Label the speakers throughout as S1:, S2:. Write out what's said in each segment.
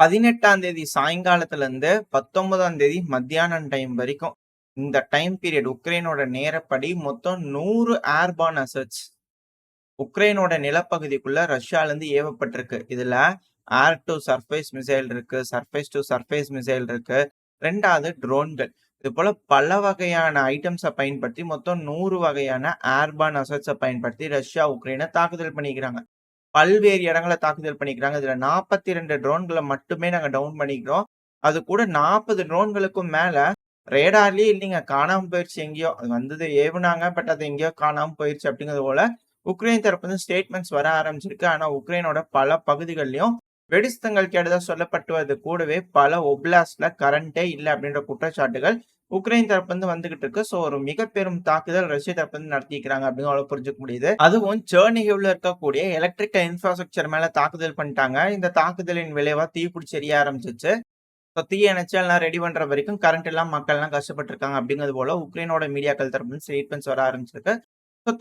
S1: 18ஆம் தேதி சாயங்காலத்துல இருந்து 19ஆம் தேதி மத்தியானம் டைம் வரைக்கும் இந்த டைம் பீரியட் உக்ரைனோட நேரப்படி மொத்தம் 100 ஏர்பார்ன் அசட்ஸ் உக்ரைனோட நிலப்பகுதிக்குள்ள ரஷ்யால இருந்து ஏவப்பட்டிருக்கு. இதுல ஏர் டு சர்ஃபேஸ் மிசைல் இருக்கு, சர்ஃபேஸ் டு சர்ஃபேஸ் மிசைல் இருக்கு, 2வது ட்ரோன்கள். இது போல பல வகையான ஐட்டம்ஸை பயன்படுத்தி மொத்தம் 100 வகையான ஏர்பார்ன் அசட்ஸை பயன்படுத்தி ரஷ்யா உக்ரைனை தாக்குதல் பண்ணிக்கிறாங்க. பல்வேறு இடங்களை தாக்குதல் பண்ணிக்கிறாங்க. இதுல 42 ட்ரோன்களை மட்டுமே நாங்க டவுன் பண்ணிக்கிறோம். அது கூட 40 ட்ரோன்களுக்கும் மேல ரேடார்லயே இல்லைங்க, காணாம போயிருச்சு எங்கேயோ. அது வந்தது ஏவுனாங்க, பட் அது எங்கேயோ காணாம போயிருச்சு அப்படிங்கிறது போல உக்ரைன் தரப்பு வந்து ஸ்டேட்மெண்ட்ஸ் வர ஆரம்பிச்சிருக்கு. ஆனா உக்ரைனோட பல பகுதிகளிலும் வெடிஸ்தங்கள் கேட்டதா சொல்லப்பட்டுவது கூடவே பல ஒப்லாஸ்ட்ல கரண்டே இல்லை அப்படின்ற குற்றச்சாட்டுகள் உக்ரைன் தரப்பு வந்து வந்துகிட்டு இருக்கு. சோ ஒரு மிக பெரும் தாக்குதல் ரஷ்ய தரப்பு வந்து நடத்திக்கிறாங்க அப்படின்னு புரிஞ்சுக்க முடியுது. அதுவும் சேர்னிகிவ்ல இருக்கக்கூடிய எலக்ட்ரிக்கல் இன்ஃப்ராஸ்ட்ரக்சர் மேல தாக்குதல் பண்ணிட்டாங்க. இந்த தாக்குதலின் விளைவா தீப்பிடிச்சு எரிய ஆரம்பிச்சிச்சு. தீய அணைச்சு எல்லாம் ரெடி பண்ற வரைக்கும் கரண்ட் எல்லாம் மக்கள் எல்லாம் கஷ்டப்பட்டு இருக்காங்க அப்படிங்கிறது போல உக்ரைனோட மீடியாக்கள் தரப்பு ஸ்டேட்மெண்ட்ஸ் வர ஆரம்பிச்சிருக்கு.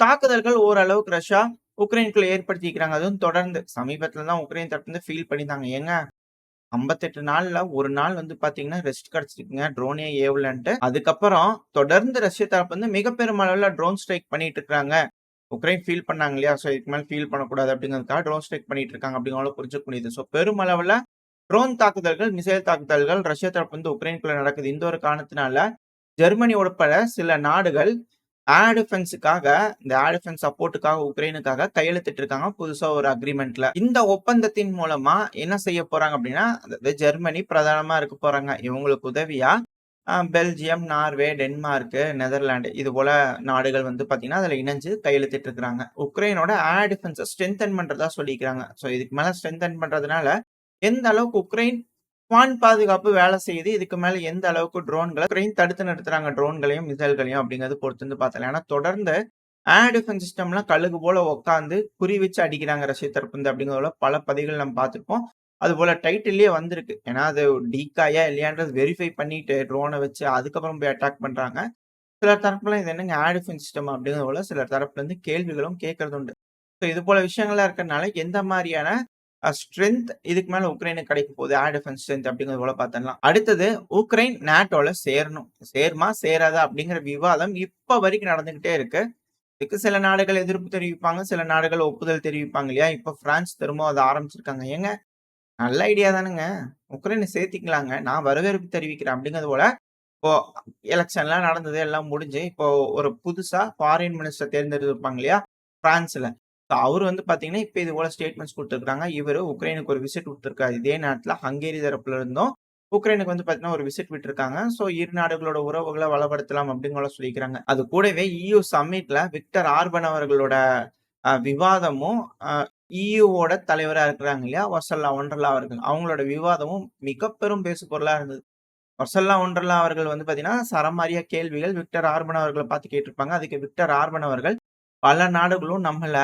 S1: தாக்குதல்கள் ஓரளவுக்கு ரஷ்யா உக்ரைனுக்குள்ள ஏற்படுத்திக்கிறாங்க. அதுவும் தொடர்ந்து சமீபத்துல தான் உக்ரைன் தரப்பு ஃபீல் பண்ணிட்டாங்க. ஏங்க 58 நாள்ல ஒரு நாள் வந்து பாத்தீங்கன்னா ரெஸ்ட் கிடைச்சிருக்குங்க, ட்ரோனே ஏவலன்ட்டு. அதுக்கப்புறம் தொடர்ந்து ரஷ்ய தரப்பு வந்து மிக பெரும் அளவுல ட்ரோன் ஸ்ட்ரைக் பண்ணிட்டு இருக்காங்க. உக்ரைன் ஃபீல் பண்ணாங்க இல்லையா, சோ இதுக்கு மேல ஃபீல் பண்ணக்கூடாது அப்படிங்கிறதுக்காக ட்ரோன் ஸ்ட்ரைக் பண்ணிட்டு இருக்காங்க அப்படிங்கிறத புரிஞ்சுக்க முடியுது. சோ பெரும் அளவுல ட்ரோன் தாக்குதல்கள், மிசைல் தாக்குதல்கள் ரஷ்ய தரப்பு வந்து உக்ரைனுக்குள்ள நடக்குது. இந்த ஒரு காரணத்தினால ஜெர்மனி உட்பட சில நாடுகள் ஏர் டிஃபென்ஸுக்காக, இந்த ஏர் டிஃபென்ஸ் சப்போர்ட்டுக்காக உக்ரைனுக்காக கையெழுத்திட்டு இருக்காங்க புதுசா ஒரு அக்ரிமெண்ட்ல. இந்த ஒப்பந்தத்தின் மூலமா என்ன செய்ய போறாங்க அப்படின்னா, அதாவது ஜெர்மனி பிரதானமா இருக்க போறாங்க. இவங்களுக்கு உதவியா பெல்ஜியம், நார்வே, டென்மார்க், நெதர்லாந்து இது போல நாடுகள் வந்து பாத்தீங்கன்னா அதுல இணைஞ்சு கையெழுத்திட்டு இருக்காங்க. உக்ரைனோட ஏர் டிஃபென்ஸை ஸ்ட்ரென்தன் பண்றதா சொல்லிக்கிறாங்க. சோ இதுக்கு மேல ஸ்ட்ரென்தன் பண்றதுனால எந்த அளவுக்கு உக்ரைன் வான் பாதுகாப்பு வேலை செய்யுது, இதுக்கு மேல எந்த அளவுக்கு ட்ரோன்களை உக்ரைன் தடுத்து நிறுத்துறாங்க, ட்ரோன்களையும் மிசைல்களையும் அப்படிங்கிறது பொறுத்து வந்து பார்த்தலாம். ஏன்னா தொடர்ந்து ஏர் டிஃபென்ஸ் சிஸ்டம்லாம் கழுகு போல உட்காந்து குறி வச்சு அடிக்கிறாங்க ரஷ்ய தரப்பு அப்படிங்கிறத பல பதிவுகள் நம்ம பார்த்துருப்போம். அது போல டைட்டில்லே வந்திருக்கு. ஏன்னா அது டீக்காயா இல்லையான்றது வெரிஃபை பண்ணிட்டு ட்ரோனை வச்சு அதுக்கப்புறம் போய் அட்டாக் பண்றாங்க. சிலர் தரப்புல இது என்னங்க ஏர் டிஃபென்ஸ் சிஸ்டம் அப்படிங்கிறது போல சிலர் தரப்புல இருந்து கேள்விகளும் கேட்கறது உண்டு. ஸோ இது போல விஷயங்கள்லாம் இருக்கிறதுனால எந்த மாதிரியான ஸ்ட்ரென்த் இதுக்கு மேல உக்ரைனுக்கு கிடைக்க போகுது, ஏர் டிஃபென்ஸ் ஸ்ட்ரென்த் அப்படிங்கிறது போல பார்த்தலாம். அடுத்தது உக்ரைன் நாட்டோல சேரணும், சேருமா சேராதா அப்படிங்கிற விவாதம் இப்ப வரைக்கும் நடந்துகிட்டே இருக்கு. இதுக்கு சில நாடுகள் எதிர்ப்பு தெரிவிப்பாங்க, சில நாடுகள் ஒப்புதல் தெரிவிப்பாங்க இல்லையா. இப்ப பிரான்ஸ் திரும்ப அதை ஆரம்பிச்சிருக்காங்க. ஏங்க நல்ல ஐடியா தானுங்க, உக்ரைனை சேர்த்திக்கலாங்க, நான் வரவேற்பு தெரிவிக்கிறேன் அப்படிங்கிறது போல. இப்போ எலெக்ஷன்லாம் நடந்தது, எல்லாம் முடிஞ்சு இப்போ ஒரு புதுசா ஃபாரின் மினிஸ்டர் தேர்ந்தெடுப்பாங்க இல்லையா பிரான்ஸ்ல. அவரு வந்து பாத்தீங்கன்னா இப்ப இது போல ஸ்டேட்மெண்ட்ஸ் கொடுத்துருக்காங்க. இவரு உக்ரைனுக்கு ஒரு விசிட் விட்டுருக்காரு. இதே நேரத்துல ஹங்கேரி தரப்புல இருந்தும் உக்ரைனுக்கு வந்து பாத்தீங்கன்னா ஒரு விசிட் விட்டுருக்காங்க. சோ இரு நாடுகளோட உறவுகளை வளப்படுத்தலாம் அப்படின்னு சொல்லிக்கிறாங்க. அது கூடவே EU சம்மிட்ல விக்டர் ஆர்பன் அவர்களோட விவாதமும் EUவோட தலைவரா இருக்கிறாங்க இல்லையா வர்சல்லா ஒண்டர்லா அவர்கள், அவங்களோட விவாதமும் மிக பெரும் பேசு பொருளா இருந்தது. வர்சல்லா ஒண்டர்லா அவர்கள் வந்து பாத்தீங்கன்னா சரமாரியா கேள்விகள் விக்டர் ஆர்பன் அவர்களை பார்த்து கேட்டிருப்பாங்க. அதுக்கு விக்டர் ஆர்பன் அவர்கள் பல நாடுகளும் நம்மள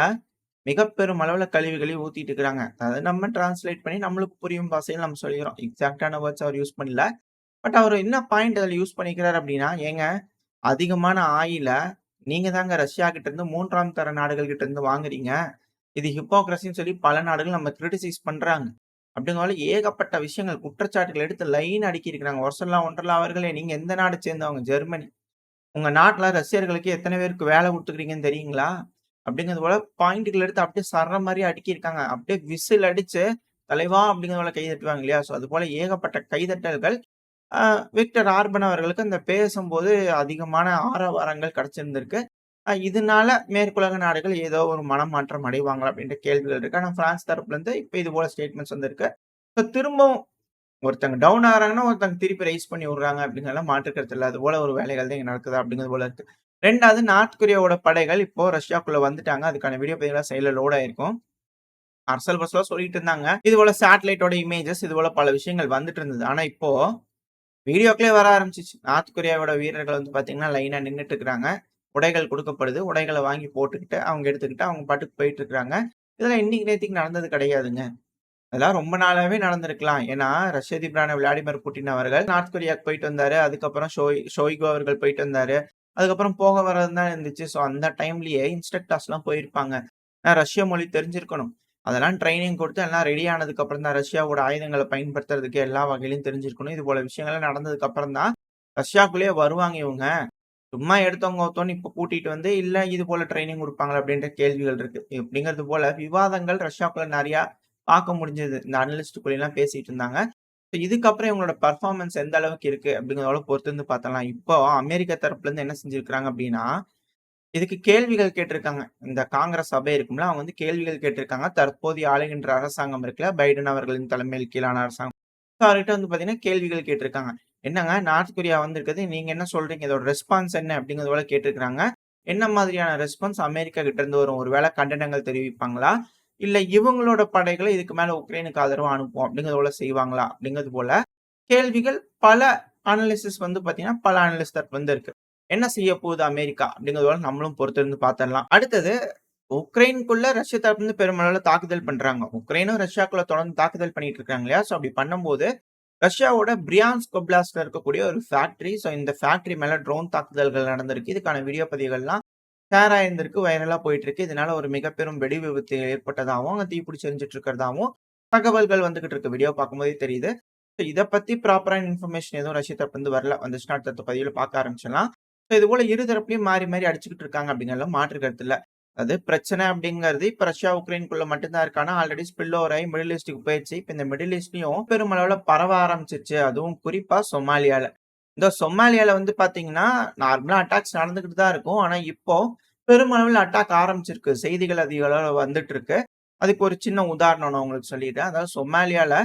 S1: மிக பெரும் அளவுல கழிவுகளை ஊத்திட்டு இருக்கிறாங்க, அதை நம்ம டிரான்ஸ்லேட் பண்ணி நம்மளுக்கு புரியும் பாஷையில் நம்ம சொல்லிக்கிறோம். எக்ஸாக்டான வேர்ட்ஸ் அவர் யூஸ் பண்ணல. பட் அவர் என்ன பாயிண்ட் அதில் யூஸ் பண்ணிக்கிறார் அப்படின்னா, ஏங்க அதிகமான ஆயில நீங்க தாங்க ரஷ்யா கிட்ட இருந்து 3ஆம் தர நாடுகள் கிட்ட இருந்து வாங்குறீங்க, இது ஹிப்போக்ரஸின்னு சொல்லி பல நாடுகள் நம்ம கிரிட்டிசைஸ் பண்றாங்க. அப்படிங்கிறதால ஏகப்பட்ட விஷயங்கள் குற்றச்சாட்டுகள் எடுத்து லைன் அடுக்கி இருக்கிறாங்க. வர்சல்லா ஒண்டர்லா அவர்களே, நீங்க எந்த நாடு சேர்ந்தவங்க? ஜெர்மனி. உங்க நாட்டுல ரஷ்யர்களுக்கு எத்தனை பேருக்கு வேலை கொடுத்துக்கிறீங்கன்னு தெரியுங்களா அப்படிங்கிறது போல பாயிண்ட்டுகள் எடுத்து அப்படியே சர்ற மாதிரி அடுக்கியிருக்காங்க. அப்படியே விசில் அடிச்சு தலைவா அப்படிங்கிறது போல கைதட்டுவாங்க இல்லையா. ஸோ அது போல ஏகப்பட்ட கைதட்டல்கள் விக்டர் ஆர்பன் அவர்களுக்கு அந்த பேசும்போது அதிகமான ஆரவாரங்கள் கிடைச்சிருந்திருக்கு. இதனால மேற்குலக நாடுகள் ஏதோ ஒரு மனமாற்றம் அடைவாங்க அப்படின்ற கேள்விகள் இருக்கு. ஆனா பிரான்ஸ் தரப்புல இருந்து இப்ப இது போல ஸ்டேட்மெண்ட்ஸ் வந்திருக்கு. ஸோ திரும்பவும் ஒருத்தங்க டவுன் ஆகிறாங்கன்னா ஒருத்தங்க திருப்பி ரைஸ் பண்ணி விடுறாங்க அப்படிங்கிறத மாற்றுக்கிறது இல்லை. அது போல ஒரு வேலைகள் தான் இங்க நடக்குது அப்படிங்கிறது போல இருக்கு. 2வது நார்த் கொரியாவோட படைகள் இப்போ ரஷ்யாக்குள்ள வந்துட்டாங்க. அதுக்கான வீடியோ பதிவுலாம் சைட்ல லோட் ஆயிருக்கும். அரசல் பஸ்ல சொல்லிட்டு இருந்தாங்க. இது போல சேட்டலைட்டோட இமேஜஸ் இது போல பல விஷயங்கள் வந்துட்டு இருந்தது. ஆனா இப்போ வீடியோக்களே வர ஆரம்பிச்சிச்சு. நார்த் கொரியாவோட வீரர்கள் வந்து பாத்தீங்கன்னா லைனா நின்றுட்டு இருக்கிறாங்க. உடைகள் கொடுக்கப்படுது. உடைகளை வாங்கி போட்டுக்கிட்டு அவங்க எடுத்துக்கிட்டு அவங்க பாட்டுக்கு போயிட்டு இருக்காங்க. இதெல்லாம் இன்னைக்கு நேற்றுக்கு நடந்தது கிடையாதுங்க. அதெல்லாம் ரொம்ப நாளாவே நடந்திருக்கலாம். ஏன்னா ரஷ்ய அதிபரான விளாடிமிர் புட்டின் அவர்கள் நார்த் கொரியாவுக்கு போயிட்டு வந்தாரு. அதுக்கப்புறம் ஷோய்கு அவர்கள் போயிட்டு வந்தாரு. அதுக்கப்புறம் போக வரது தான் இருந்துச்சு. ஸோ அந்த டைம்லயே இன்ஸ்ட்ரக்டர்ஸ் எல்லாம் போயிருப்பாங்க. ரஷ்ய மொழி தெரிஞ்சிருக்கணும். அதெல்லாம் ட்ரெய்னிங் குடுத்து எல்லாம் ரெடி ஆனதுக்கு அப்புறம் தான் ரஷ்யாவோட ஆயுதங்கள பயன்படுத்துறதுக்கு எல்லா வகையிலும் தெரிஞ்சிருக்கணும். இது போல விஷயங்கள்லாம் நடந்ததுக்கு அப்புறம் தான் ரஷ்யாக்குள்ளேயே வருவாங்க இவங்க. சும்மா எடுத்தவங்க கவுத்தோன்னு இப்ப கூட்டிட்டு வந்து, இல்ல இது போல ட்ரெய்னிங் குடுப்பாங்களா? அப்படின்ற கேள்விகள் இருக்கு. இப்படிங்கிறது போல விவாதங்கள் ரஷ்யாக்குள்ள நெறையா பார்க்க முடிஞ்சது. இந்த அனலிஸ்ட்டுக்குள்ளலாம் பேசிட்டு இருந்தாங்க. இதுக்கப்புறம் இவங்களோட பெர்ஃபார்மன்ஸ் எந்த அளவுக்கு இருக்கு அப்படிங்கிறத பொறுத்து வந்து பார்த்தரலாம். இப்போ அமெரிக்க தரப்புல இருந்து என்ன செஞ்சிருக்காங்க அப்படின்னா, இதுக்கு கேள்விகள் கேட்டிருக்காங்க. இந்த காங்கிரஸ் சபை இருக்கும்ல, அவங்க வந்து கேள்விகள் கேட்டிருக்காங்க. தற்போதைய ஆளுகின்ற அரசாங்கம் இருக்குல்ல, பைடன் அவர்களின் தலைமையில் கீழான அரசாங்கம். அவர்கிட்ட வந்து பார்த்தீங்கன்னா, கேள்விகள் கேட்டிருக்காங்க. என்னங்க நார்த் கொரியா வந்திருக்குது. நீங்க என்ன சொல்றீங்க? இதோட ரெஸ்பான்ஸ் என்ன? அப்படிங்கிறது போல கேட்டிருக்காங்க. என்ன மாதிரியான ரெஸ்பான்ஸ் அமெரிக்கா கிட்ட இருந்து வரும்? ஒரு வேள கண்டனங்கள் தெரிவிப்பாங்களா? இல்ல இவங்களோட படைகள இதுக்கு மேல உக்ரைனுக்கு ஆதரவா அனுப்புவோம் அப்படிங்கிறது போல செய்வாங்களா? அப்படிங்கிறது போல கேள்விகள் பல அனலிசிஸ் வந்து பார்த்தீங்கன்னா, பல அனலிஸ்ட் தரப்புல இருந்து இருக்கு. என்ன செய்ய போகுது அமெரிக்கா? அப்படிங்கிறது போல நம்மளும் பொறுத்திருந்து பார்த்துடலாம். அடுத்தது உக்ரைனுக்குள்ள ரஷ்ய தரப்புல இருந்து பெருமளவுல தாக்குதல் பண்றாங்க. உக்ரைனும் ரஷ்யாக்குள்ள தொடர்ந்து தாக்குதல் பண்ணிட்டு இருக்காங்க இல்லையா? சோ அப்படி பண்ணும்போது ரஷ்யாவோட பிரியான்ஸ்க் ஒப்லாஸ்ட்ல இருக்கக்கூடிய ஒரு ஃபேக்டரி. சோ இந்த ஃபேக்டரி மேல ட்ரோன் தாக்குதல்கள் நடந்திருக்கு. இதுக்கான வீடியோ பதிவுகள்லாம் ஷேர் ஆயிருந்திருக்கு. வைரலா போயிட்டு இருக்கு. இதனால ஒரு மிக பெரும் வெடி விபத்து ஏற்பட்டதாவும், அங்க தீப்பிடிச்சு எரிஞ்சுட்டு இருக்கிறதாவும் தகவல்கள் வந்துகிட்டு இருக்கு. வீடியோ பார்க்கும்போதே தெரியுது. சோ இத பத்தி ப்ராப்பரான இன்ஃபர்மேஷன் எதுவும் ரஷ்ய தரப்புல இருந்து வரல. வந்துச்சுன்னா அடுத்தடுத்த பதிவுல பார்க்க ஆரம்பிச்சிடலாம். சோ இது போல இரு தரப்புலயும் மாறி மாறி அடிச்சுக்கிட்டு இருக்காங்க அப்படிங்கிறதுல மாற்று கருத்து இல்ல. அது பிரச்சனை அப்படிங்கிறது இப்ப ரஷ்யா, உக்ரைனுக்குள்ள மட்டும் தான் இருக்கு. ஆனா ஆல்ரெடி ஸ்பில் ஓவர் ஆயி மிடில் ஈஸ்ட்க்கு போயிருச்சு. இப்ப இந்த மிடில் ஈஸ்ட்லயும் பெருமளவுல பரவ ஆரம்பிச்சுருச்சு. அதுவும் குறிப்பா சொமாலியால. இந்த சொமாலியால வந்து பார்த்தீங்கன்னா, நார்மலா அட்டாக்ஸ் நடந்துகிட்டு தான் இருக்கும். ஆனா இப்போ பெருமளவுல அட்டாக் ஆரம்பிச்சிருக்கு. செய்திகள் அதிக அளவுல வந்துட்டு இருக்கு. அதுக்கு ஒரு சின்ன உதாரணம் நான் உங்களுக்கு சொல்லிடுறேன். அதாவது சொமாலியால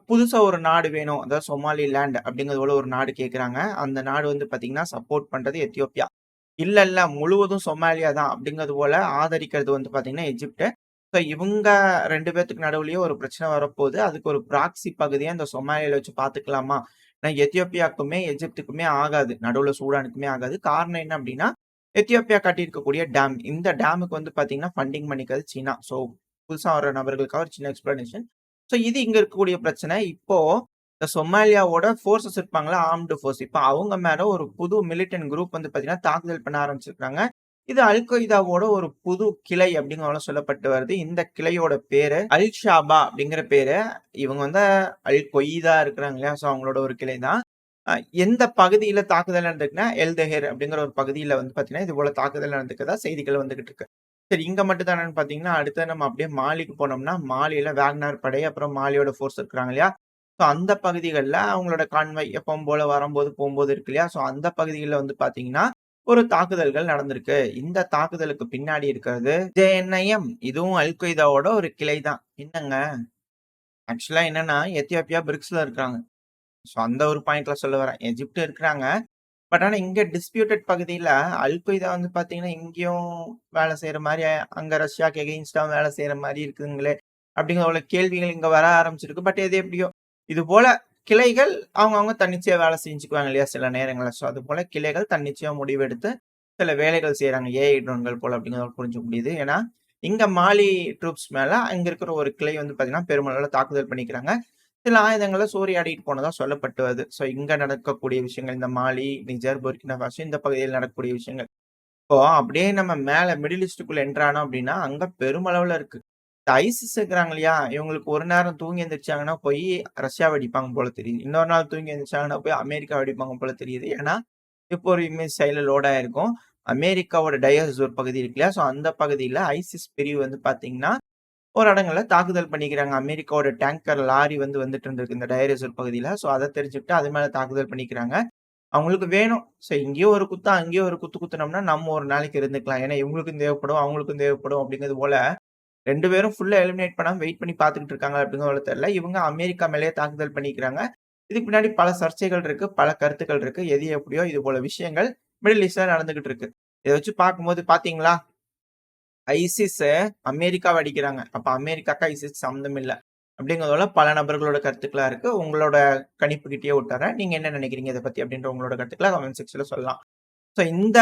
S1: புதுசா ஒரு நாடு வேணும். அதாவது சொமாலிலேண்ட் அப்படிங்கிறது போல ஒரு நாடு கேட்கறாங்க. அந்த நாடு வந்து பார்த்தீங்கன்னா, சப்போர்ட் பண்றது எத்தியோப்பியா. இல்ல, இல்ல. முழுவதும் சொமாலியா தான் அப்படிங்கிறது போல ஆதரிக்கிறது வந்து பார்த்தீங்கன்னா, எஜிப்ட். ஸோ இவங்க 2 பேத்துக்கு நடுவுலயே ஒரு பிரச்சனை வரப்போது. அதுக்கு ஒரு ப்ராக்ஸி பகுதியா இந்த சொமாலியால வச்சு பார்த்துக்கலாமா? ஏன்னா எத்தியோப்பியாக்குமே, எஜிப்ட்டுக்குமே ஆகாது. நடுவுல சூடானுக்குமே ஆகாது. காரணம் என்ன அப்படின்னா, எத்தியோப்பியா கட்டியிருக்கக்கூடிய டேம். இந்த டேமுக்கு வந்து பார்த்தீங்கன்னா, ஃபண்டிங் பண்ணிக்கிறது சீனா. ஸோ புதுசா வர நபர்களுக்காக ஒரு சின்ன எக்ஸ்ப்ளனேஷன். ஸோ இது இங்க இருக்கக்கூடிய பிரச்சனை. இப்போ இந்த சொமாலியாவோட ஃபோர்ஸஸ் இருப்பாங்கல்ல, ஆர்ம்டு ஃபோர்ஸ். இப்ப அவங்க மேல ஒரு புது மிலிட்டன்ட் குரூப் வந்து பார்த்தீங்கன்னா, தாக்குதல் பண்ண ஆரம்பிச்சிருக்காங்க. இது அல் கொய்தாவோட ஒரு புது கிளை அப்படிங்கிற சொல்லப்பட்டு வருது. இந்த கிளையோட பேரு அல் ஷாபா அப்படிங்கிற பேரு. இவங்க வந்து அல் கொய்தா இருக்கிறாங்க இல்லையா? ஸோ அவங்களோட ஒரு கிளை தான். அ எந்த பகுதியில தாக்குதல் நடந்திருக்குன்னா, எல்தஹேர் அப்படிங்கிற ஒரு பகுதியில வந்து பார்த்தீங்கன்னா, இது போல தாக்குதல் நடந்திருக்கிறதா செய்திகள் வந்துகிட்டு இருக்கு. சரி இங்க மட்டும் தானன்னு பார்த்தீங்கன்னா, அடுத்து நம்ம அப்படியே மாலிக்கு போனோம்னா, மாலில வேக்னர் படை, அப்புறம் மாலியோட ஃபோர்ஸ் இருக்கிறாங்க இல்லையா? ஸோ அந்த பகுதிகள்ல அவங்களோட கான்வாய் எப்பவும் போல வரும்போது, போம்போது இருக்கு இல்லையா? ஸோ அந்த பகுதிகள்ல வந்து பார்த்தீங்கன்னா, ஒரு தாக்குதல்கள் நடந்திருக்கு. இந்த தாக்குதலுக்கு பின்னாடி இருக்கிறது ஜேஎன்ஐஎம். இதுவும் அல் கொய்தாவோட ஒரு கிளை தான். என்னங்க, ஆக்சுவலா என்னன்னா எத்தியோப்பியா பிரிக்ஸ்ல இருக்காங்க. ஸோ அந்த ஒரு பாயிண்ட்ல சொல்ல வரேன். எஜிப்ட் இருக்கிறாங்க. பட் ஆனா இங்க டிஸ்பியூட்டட் பகுதியில அல் கொய்தா வந்து பார்த்தீங்கன்னா, இங்கேயும் வேலை செய்ற மாரி, அங்க ரஷ்யாக்கு எகெயின்ஸ்டா வேலை செய்ற மாரி இருக்குதுங்களே! அப்படிங்கிற ஒரு கேள்விகள் இங்க வர ஆரம்பிச்சிருக்கு. பட் எது எப்படியோ, இது போல கிளைகள் அவங்கவங்க தன்னிச்சையா வேலை செஞ்சுக்குவாங்க இல்லையா? சில நேரங்கள்ல. ஸோ அதுபோல கிளைகள் தன்னிச்சையா முடிவெடுத்து சில வேலைகள் செய்றாங்க. ஏஐ ட்ரோன்கள் போல அப்படிங்கிறத புரிஞ்சுக்க முடியுது. ஏன்னா, இங்க மாலி ட்ரூப்ஸ் மேல அங்க இருக்கிற ஒரு கிளை வந்து பார்த்தீங்கன்னா, பெருமளவுல தாக்குதல் பண்ணிக்கிறாங்க. சில ஆயுதங்கள சூறையாடிட்டு போனதா சொல்லப்பட்டு வருது. ஸோ இங்க நடக்கக்கூடிய விஷயங்கள், இந்த மாலி, நிஜர், புர்கினா ஃபாசோ இந்த பகுதியில் நடக்கக்கூடிய விஷயங்கள். இப்போ அப்படியே நம்ம மேல மிடில் ஈஸ்ட்டுக்குள்ள என்டர் ஆனோம் அப்படின்னா, அங்க பெருமளவுல இருக்கு. இந்த ஐசிஸ் இருக்கிறாங்க இல்லையா? இவங்களுக்கு ஒரு நேரம் தூங்கி எந்திரிச்சாங்கன்னா போய் ரஷ்யாவ அடிப்பாங்க போல தெரியுது. இன்னொரு நாள் தூங்கி எந்திரிச்சாங்கன்னா போய் அமெரிக்காவ அடிப்பாங்க போல தெரியுது. ஏன்னா, இப்போ ஒரு மிசைல் லோட் ஆயிருக்கும். அமெரிக்காவோட டயஸ் பகுதி இருக்கு இல்லையா? ஸோ அந்த பகுதியில ஐசிஸ் பிரிவு வந்து பார்த்தீங்கன்னா ஒரு இடங்கள்ல தாக்குதல் பண்ணிக்கிறாங்க. அமெரிக்காவோட டேங்கர் லாரி வந்து வந்துட்டு இருந்திருக்கு இந்த டயர் ரிசர்வ் பகுதியில. ஸோ அத தெரிஞ்சுக்கிட்டு அது மேல தாக்குதல் பண்ணிக்கிறாங்க. அவங்களுக்கு வேணும். ஸோ இங்கேயும் ஒரு குத்து, அங்கேயும் ஒரு குத்து குத்துனோம்னா நம்ம ஒரு நாளைக்கு இருந்துக்கலாம். ஏன்னா இவங்களுக்கும் தேவைப்படும், அவங்களுக்கும் தேவைப்படும் அப்படிங்கிறது போல 2 பேரும் ஃபுல்லா எலிமினேட் பண்ணாம வெயிட் பண்ணி பார்த்துக்கிட்டு இருக்காங்க அப்படிங்கிறது தெரியல. இவங்க அமெரிக்கா மேலேயே தாக்குதல் பண்ணிக்கிறாங்க. இதுக்கு பின்னாடி பல சர்ச்சைகள் இருக்கு, பல கருத்துக்கள் இருக்கு. எது எப்படியோ இது போல விஷயங்கள் மிடில் ஈஸ்ட்ல நடந்துகிட்டு இருக்கு. இத வச்சு பார்க்கும்போது பார்த்தீங்களா? ஐசிஸ் அமெரிக்காவ அடிக்கிறாங்க. அப்ப அமெரிக்காக்கு ஐசிஸ் சம்மந்தம் இல்ல. அப்படிங்கிறதுல பல நபர்களோட கருத்துக்களா இருக்கு. உங்களோட கணிப்புகிட்டயே விட்டுர்றேன். நீங்க என்ன நினைக்கிறீங்க இத பத்தி? அப்படின்ற உங்களோட கருத்துக்கள கமெண்ட் செக்ஷன்ல சொல்லலாம். சோ இந்த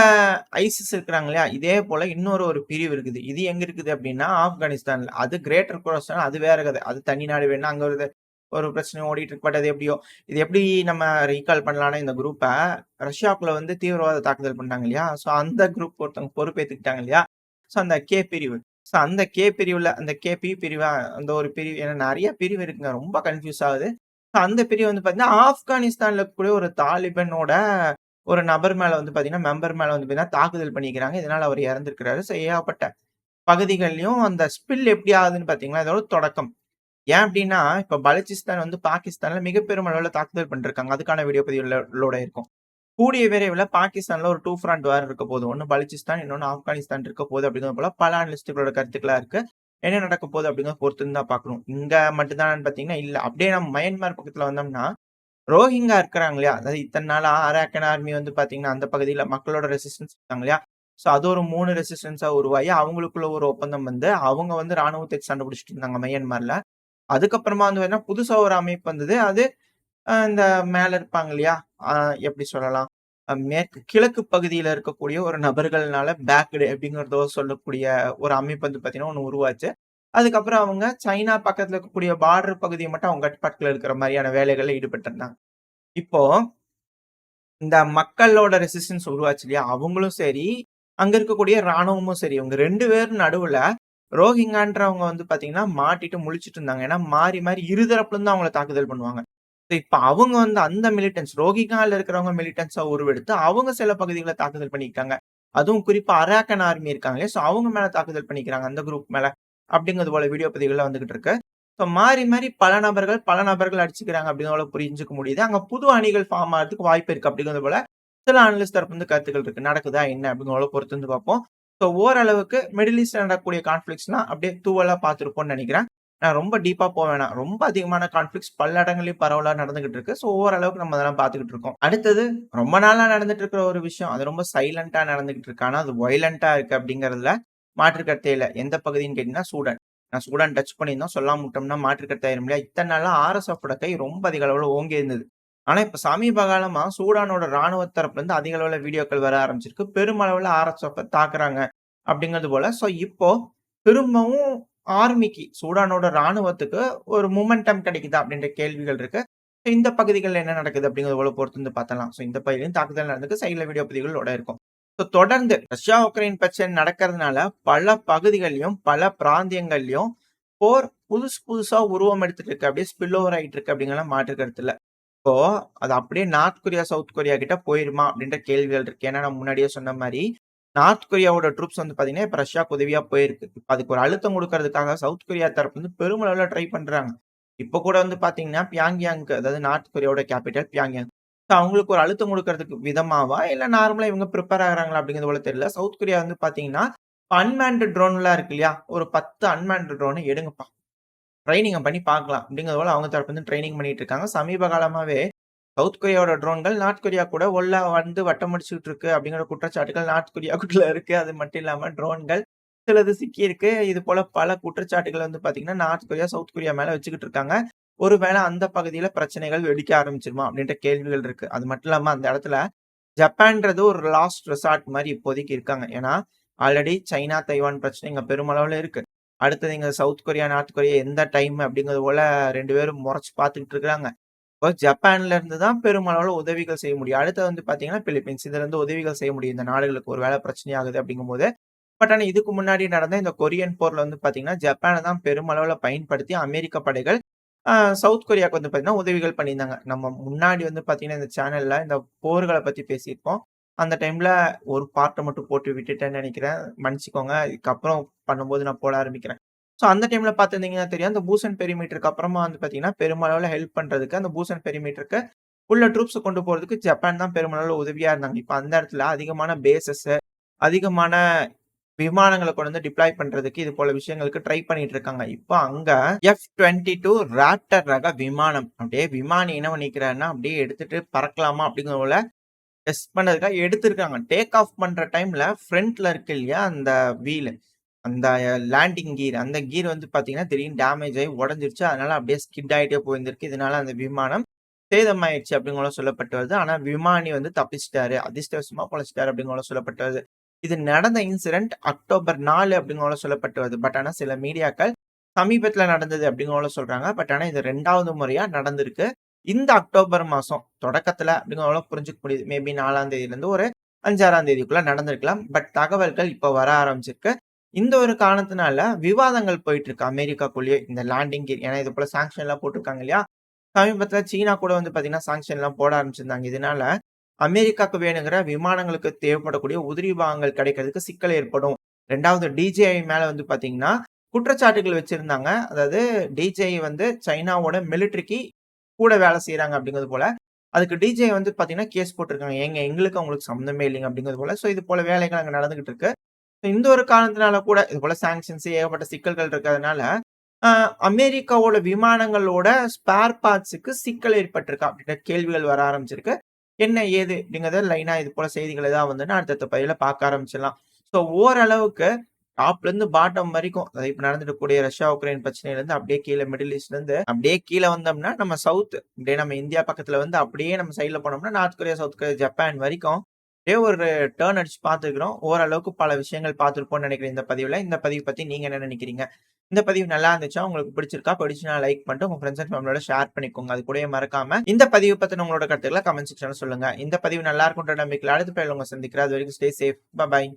S1: ஐசிஸ் இருக்கிறாங்க இல்லையா? இதே போல இன்னொரு ஒரு பிரிவு இருக்குது. இது எங்க இருக்குது அப்படின்னா, ஆப்கானிஸ்தான்ல. அது கிரேட்டர் குராசான் அது வேற கதை. அது தனி நாடு வேணும்னா அங்க ஒரு பிரச்சனை ஓடிட்டு இருக்கு. பட் அது எப்படியோ, இது எப்படி நம்ம ரீகால் பண்ணலாம்னா இந்த குரூப்ப ரஷ்யாக்குள்ள வந்து தீவிரவாத தாக்குதல் பண்ணாங்க இல்லையா? சோ அந்த குரூப் ஒருத்தவங்க பொறுப்பேத்துக்கிட்டாங்க இல்லையா? சோ அந்த கே பிரிவு. ஸோ அந்த கே பிரிவுல அந்த கே-பி பிரிவா அந்த ஒரு பிரிவு ஏன்னா நெறைய பிரிவு இருக்குங்க. ரொம்ப கன்ஃப்யூஸ் ஆகுது. ஸோ அந்த பிரிவு வந்து பார்த்தீங்கன்னா, ஆப்கானிஸ்தான்ல இருக்கக்கூடிய ஒரு தாலிபனோட ஒரு நபர் மேல வந்து பார்த்தீங்கன்னா, மெம்பர் மேல வந்து பார்த்தீங்கன்னா தாக்குதல் பண்ணிக்கிறாங்க. இதனால அவர் இறந்திருக்கிறாரு. ஸோ ஏகப்பட்ட பகுதிகள்லயும் அந்த ஸ்பில் எப்படி ஆகுதுன்னு பார்த்தீங்கன்னா, இதோட தொடக்கம். ஏன் அப்டின்னா, இப்ப பலுச்சிஸ்தான் வந்து பாகிஸ்தான்ல மிக பெரும் அளவுல தாக்குதல் பண்ணிருக்காங்க. அதுக்கான வீடியோ பதிவுகளோட இருக்கும். கூடிய விரைவில பாகிஸ்தான்ல ஒரு 2 ஃப்ரண்ட் வார் இருக்க போது. ஒண்ணு பலுச்சிஸ்தான், இன்னொன்னு ஆப்கானிஸ்தான் இருக்க போது அப்படிங்கிறது போல பல அனலிஸ்ட்டுகளோட கருத்துக்களா இருக்கு. என்ன நடக்க போகுது அப்படிங்கிறத பொறுத்து தான் பார்க்கணும். இங்க மட்டும் தானான்னு பார்த்தீங்கன்னா, இல்ல. அப்படியே நம்ம மயன்மார் பக்கத்துல வந்தோம்னா, ரோஹிங்கா இருக்கிறாங்க இல்லையா? அதாவது இத்தன நாளா அரக்கன் ஆர்மி வந்து பார்த்தீங்கன்னா, அந்த பகுதியில மக்களோட ரெசிஸ்டன்ஸ் இருக்காங்க இல்லையா? ஸோ அது ஒரு 3 ரெசிஸ்டன்ஸா உருவாகி, அவங்களுக்குள்ள ஒரு ஒப்பந்தம் வந்து, அவங்க வந்து ராணுவத்த சண்டை பிடிச்சுட்டு இருந்தாங்க மயன்மார்ல. அதுக்கப்புறமா வந்து பார்த்தீங்கன்னா, புதுசா ஒரு அமைப்பு வந்தது. அது இந்த மேல இருப்பாங்க இல்லையா? அ எப்படி சொல்லலாம்? கிழக்கு பகுதியில இருக்கக்கூடிய ஒரு நபர்கள்னால பேக்டு அப்படிங்கிறதோ சொல்லக்கூடிய ஒரு அமைப்பு வந்து பார்த்தீங்கன்னா, ஒண்ணு உருவாச்சு. அதுக்கப்புறம் அவங்க சைனா பக்கத்துல இருக்கக்கூடிய பார்டர் பகுதிய மட்டும் அவங்க கட்டுப்பாட்டுல இருக்கிற மாரியான வேலைகள்ல ஈடுபட்டிருந்தாங்க. இப்போ இந்த மக்களோட ரெசிஸ்டன்ஸ் உருவாச்சு இல்லையா? அவங்களும் சரி, அங்க இருக்கக்கூடிய ராணுவமும் சரி, இவங்க 2 பேரும் நடுவுல ரோஹிங்கான்றவங்க வந்து பார்த்தீங்கன்னா, மாட்டிட்டு முழிச்சுட்டு இருந்தாங்க. ஏன்னா மாறி, மாறி இரு தரப்புலருந்து அவங்கள தாக்குதல் பண்ணுவாங்க. இப்ப அவங்க வந்து அந்த மிலிட்டன்ட்ஸ் ரோஹிங்கால இருக்கிறவங்க மிலிட்டன்ட்ஸா உருவெடுத்து, அவங்க சில பகுதிகள தாக்குதல் பண்ணிக்கிட்டாங்க. அதுவும் குறிப்பா அரக்கன் ஆர்மி இருக்காங்களே, சோ அவங்க மேல தாக்குதல் பண்ணிக்கிறாங்க. அந்த குரூப் மேல. அப்படிங்கிறது போல வீடியோ பதிவுகள்லாம் வந்துகிட்டு இருக்கு. சோ மாறி, மாறி பல நபர்கள் அடிச்சுக்கிறாங்க அப்படிங்கிறத புரிஞ்சுக்க முடியுது. அங்க புது அணிகள் ஃபார்ம் ஆகுறதுக்கு வாய்ப்பு இருக்கு அப்படிங்கிறது போல சில அனலிஸ்ட் தரப்பு வந்து கருத்துக்கள் இருக்கு. நடக்குதா என்ன அப்படிங்கிறத பொறுத்து வந்து பார்ப்போம். சோ ஓரளவுக்கு மிடில் ஈஸ்ட்ல நடக்கக்கூடிய கான்ஃப்ளிக்ட்ஸ்லாம் அப்படியே தூவலா பார்த்திருப்போம்னு நெனைக்கிறேன். நான் ரொம்ப டீப்பா போ வேணாம். ரொம்ப அதிகமான கான்ஃப்ளிக்ட்ஸ் பல இடங்கள்லயும் பரவலா நடந்துகிட்டு இருக்கு. சோ ஓரளவுக்கு நம்ம அதெல்லாம் பார்த்துக்கிட்டு இருக்கோம். அடுத்தது ரொம்ப நாளா நடந்துட்டு இருக்கிற ஒரு விஷயம். அது ரொம்ப சைலன்ட்டா நடந்துகிட்டு இருக்கு. ஆனா அது வயலன்ட்டா இருக்கு அப்படிங்கிறதுல மாற்று கருத்தே இல்ல. எந்த பகுதின்னு கேட்டீங்கன்னா சூடான். நான் சூடான் டச் பண்ணியிருந்தோம். சொல்லாம விட்டோம்னா மாற்று கருத்து ஆயிரும் இல்லையா? இத்தன நாளா ஆர்எஸ்எஃப்போட கை ரொம்ப அதிக அளவுல ஓங்கி இருந்தது. ஆனா இப்ப சமீப காலமா சூடானோட ராணுவ தரப்புல இருந்து அதிக அளவுல வீடியோக்கள் வர ஆரம்பிச்சிருக்கு. பெருமளவுல ஆர்எஸ்எஃப்ப தாக்குறாங்க அப்படிங்கிறது போல. சோ இப்போ திரும்பவும் ஆர்மிக்கு சூடானோட ராணுவத்துக்கு ஒரு மொமெண்டம் கிடைக்குதா அப்படின்ற கேள்விகள் இருக்கு. இந்த பகுதிகள்ல என்ன நடக்குது அப்படிங்கிறத போல பொறுத்து வந்து பார்த்தலாம். சோ இந்த பகுதியிலும் தாக்குதல் நடந்திருக்கு. சைடுல வீடியோ பதிவுகளோட இருக்கும். சோ தொடர்ந்து ரஷ்யா, உக்ரைன் பிரச்சனை நடக்கிறதுனால பல பகுதிகள்லயும், பல பிராந்தியங்கள்லயும் போர் புதுசு புதுசா உருவம் எடுத்துட்டு இருக்கு. அப்படியே ஸ்பில் ஓவர் ஆயிட்டு இருக்கு அப்படிங்கிறதுல மாற்று கருத்து இல்ல. இப்போ அது அப்படியே நார்த் கொரியா, சவுத் கொரியா கிட்ட போயிருமா அப்படின்ற கேள்விகள் இருக்கு. ஏன்னா நான் முன்னாடியே சொன்ன மாரி, நார்த் கொரியாவோட ட்ரூப்ஸ் வந்து பார்த்தீங்கன்னா, இப்ப ரஷ்யாக்கு உதவியா போயிருக்கு. இப்ப அதுக்கு ஒரு அழுத்தம் குடுக்கறதுக்காக சவுத் கொரியா தரப்பு வந்து பெருமளவுல ட்ரை பண்றாங்க. இப்ப கூட வந்து பார்த்தீங்கன்னா, பியாங்யாங்க்கு அதாவது நார்த் கொரியாவோட கேப்பிட்டல் பியாங்யாங். சோ அவங்களுக்கு ஒரு அழுத்தம் குடுக்கறதுக்கு விதமாவா, இல்ல நார்மலா இவங்க பிரிப்பேர் ஆகுறாங்களா அப்படிங்கிறது போல தெரியல. சவுத் கொரியா வந்து பார்த்தீங்கன்னா, அன்மேன்டு ட்ரோன்லாம் இருக்கு இல்லையா? ஒரு 10 அன்மேன்டு ட்ரோன எடுங்கப்பா. ட்ரெய்னிங்க பண்ணி பார்க்கலாம். அப்படிங்கிறது போல அவங்க தரப்புல இருந்து ட்ரெய்னிங் பண்ணிட்டு இருக்காங்க. சமீப காலமாவே சவுத் கொரியாவோட ட்ரோன்கள் நார்த் கொரியா கூட ஒல்லா வந்து வட்டம் அடிச்சுட்டு இருக்கு அப்படிங்கிற குற்றச்சாட்டுகள் நார்த் கொரியாவுக்குள்ள இருக்கு. அது மட்டும் இல்லாம ட்ரோன்கள் சிலது சிக்கியிருக்கு. இது போல பல குற்றச்சாட்டுகள் வந்து பார்த்தீங்கன்னா, நார்த் கொரியா, சவுத் கொரியா மேல வச்சுக்கிட்டு இருக்காங்க. ஒருவேளை அந்த பகுதியில பிரச்சனைகள் வெடிக்க ஆரம்பிச்சுருமா? அப்படின்ற கேள்விகள் இருக்கு. அது மட்டும் இல்லாம அந்த இடத்துல ஜப்பான்றது ஒரு லாஸ்ட் ரெசார்ட் மாரி இப்போதைக்கு இருக்காங்க. ஏன்னா, ஆல்ரெடி சைனா, தைவான் பிரச்சனை இங்க பெருமளவுல இருக்கு. அடுத்தது இங்க சவுத் கொரியா, நார்த் கொரியா எந்த டைம் அப்படிங்கிறது போல 2 பேரும் முறைச்சு பார்த்துக்கிட்டு இருக்காங்க. இப்போ ஜப்பான்ல இருந்து தான் பெருமளவுல உதவிகள் செய்ய முடியும். அடுத்து வந்து பார்த்தீங்கன்னா, பிலிப்பைன்ஸ். இதுல இருந்து உதவிகள் செய்ய முடியும். இந்த நாடுகளுக்கு ஒரு வேளை பிரச்சனை ஆகுது அப்படிங்கும்போது. பட் ஆனா இதுக்கு முன்னாடி நடந்த இந்த கொரியன் போர்ல வந்து பார்த்தீங்கன்னா, ஜப்பான தான் பெருமளவுல பயன்படுத்தி அமெரிக்க படைகள் சவுத் கொரியாவுக்கு வந்து பார்த்தீங்கன்னா, உதவிகள் பண்ணியிருந்தாங்க. நம்ம முன்னாடி வந்து பார்த்தீங்கன்னா, இந்த சேனல்ல இந்த போர்கள பத்தி பேசியிருப்போம். அந்த டைம்ல ஒரு பார்ட்ட மட்டும் போட்டு விட்டுட்டேன்னு நெனைக்கிறேன். மன்னிச்சுக்கோங்க. இதுக்கப்புறம் பண்ணும்போது நான் போட ஆரம்பிக்கிறேன். ஸோ அந்த டைம்ல பார்த்திருந்தீங்கன்னா தெரியும். அந்த பூசன் பெரிமீட்டருக்கு அப்புறமா வந்து பார்த்தீங்கன்னா, பெருமளவுல ஹெல்ப் பண்றதுக்கு அந்த பூசன் பெரிமீட்டருக்கு உள்ள ட்ரூப்ஸ கொண்டு போறதுக்கு ஜப்பான் தான் பெருமளவுல உதவியா இருந்தாங்க. இப்ப அந்த இடத்துல அதிகமான பேஸஸ், அதிகமான விமானங்கள கொண்டு வந்து டிப்ளாய் பண்றதுக்கு இது போல விஷயங்களுக்கு ட்ரை பண்ணிட்டு இருக்காங்க. இப்ப அங்க F-22 ராப்டர் ரக விமானம். அப்படியே விமானி என்ன பண்ணிக்கிறாருன்னா, அப்படியே எடுத்துட்டு பறக்கலாமா அப்படிங்கிற போல டெஸ்ட் பண்ணதுக்காக எடுத்திருக்காங்க. டேக் ஆஃப் பண்ற டைம்ல ஃப்ரண்ட்ல இருக்கு இல்லையா, அந்த வீல் அந்த லேண்டிங் கியர் அந்த கியர் வந்து பார்த்தீங்கன்னா, திடீர்னு டேமேஜ் ஆயி உடைஞ்சிருச்சு. அதனால அப்படியே ஸ்கிட் ஆயிட்டே போயிருந்திருக்கு. இதனால அந்த விமானம் சேதமாயிருச்சு அப்படிங்கூட சொல்லப்பட்டு வருது. ஆனா விமானி வந்து தப்பிச்சுட்டாரு. அதிர்ஷ்டவசமா பொழச்சுட்டாரு அப்படிங்கூட சொல்லப்பட்டு வருது. இது நடந்த இன்சிடென்ட் அக்டோபர் 4 அப்படிங்கூட சொல்லப்பட்டு வருது. பட் ஆனா சில மீடியாக்கள் சமீபத்தில நடந்தது அப்படிங்கூட சொல்றாங்க. பட் ஆனா இது 2வது முறையா நடந்திருக்கு. இந்த அக்டோபர் மாசம் தொடக்கத்தில அப்படிங்கூட புரிஞ்சுக்க முடியுது. மேபி 4ஆம் தேதியிலிருந்து ஒரு 5, 6ஆம் தேதிக்குள்ள நடந்திருக்கலாம். பட் தகவல்கள் இப்ப வர ஆரம்பிச்சிருக்கு. இந்த ஒரு காரணத்தினால விவாதங்கள் போயிட்டு இருக்கு அமெரிக்காக்குள்ளேயே. இந்த லேண்டிங் கியர் ஏன்னா இது போல சாங்ஷன்லாம் போட்டிருக்காங்க இல்லையா? சமீபத்தில சீனா கூட வந்து பார்த்தீங்கன்னா, சாங்ஷன்லாம் போட ஆரம்பிச்சிருந்தாங்க. இதனால அமெரிக்காக்கு வேணுங்கிற விமானங்களுக்கு தேவைப்படக்கூடிய உதிரி பாகங்கள் கிடைக்கிறதுக்கு சிக்கல் ஏற்படும். 2வது DJI மேல வந்து பார்த்தீங்கன்னா, குற்றச்சாட்டுகள் வச்சிருந்தாங்க. அதாவது DJI வந்து சைனாவோட மிலிட்டரிக்கு கூட வேலை செய்றாங்க அப்படிங்கிறது போல. அதுக்கு DJI வந்து பார்த்தீங்கன்னா, கேஸ் போட்டிருக்காங்க. ஏங்க எங்களுக்கு அவங்களுக்கு சம்மந்தமே இல்லைங்க அப்படிங்கிறது போல. ஸோ இது போல வேலைகள் அங்க நடந்துகிட்டு இருக்கு. இந்த ஒரு காரணத்தினால கூட இது போல சாங்ஷன்ஸ் ஏகப்பட்ட சிக்கல்கள் இருக்கிறதுனால, அ அமெரிக்காவோட விமானங்களோட ஸ்பேர் பார்ட்ஸ்க்கு சிக்கல் ஏற்பட்டிருக்கா? அப்படின்ற கேள்விகள் வர ஆரம்பிச்சிருக்கு. என்ன ஏது அப்படிங்கிறத லைனா இது போல செய்திகள் ஏதாவது வந்துன்னா அடுத்தடுத்த பதிவுல பார்க்க ஆரம்பிச்சிடலாம். ஸோ ஓரளவுக்கு டாப்லேருந்து பாட்டம் வரைக்கும் அதாவது இப்ப நடந்துட்டு கூடிய ரஷ்யா, உக்ரைன் பிரச்சனையிலேருந்து அப்படியே கீழ மிடில் ஈஸ்ட்லேருந்து அப்படியே கீழ வந்தோம்னா, நம்ம சவுத் அப்படியே நம்ம இந்தியா பக்கத்துல வந்து அப்படியே நம்ம சைட்ல போனோம்னா, north Korea, south Korea, Japan வரைக்கும் அப்படியே ஒரு டர்ன் அடிச்சு பார்த்துருக்கிறோம். ஓரளவுக்கு பல விஷயங்கள் பார்த்துருப்போம்னு நினைக்கிறேன் இந்த பதிவுல. இந்த பதிவு பத்தி நீங்க என்ன நினைக்கிறீங்க? இந்த பதிவு நல்லா இருந்துச்சா? உங்களுக்கு பிடிச்சிருக்கா? பிடிச்சுனா லைக் பண்ணிட்டு உங்க ஃப்ரெண்ட்ஸ் அண்ட் ஃபேமிலியோட ஷேர் பண்ணிக்கோங்க. அது கூடவே மறக்காம இந்த பதிவு பத்தின உங்களோட கருத்துக்கள கமெண்ட் செக்ஷன்ல சொல்லுங்க. இந்த பதிவு நல்லா இருக்குன்ற நம்பிக்கையில அடுத்த பதிவுல உங்கள சந்திக்கிறேன். அதுவரைக்கும் ஸ்டே சேஃப். பாய்.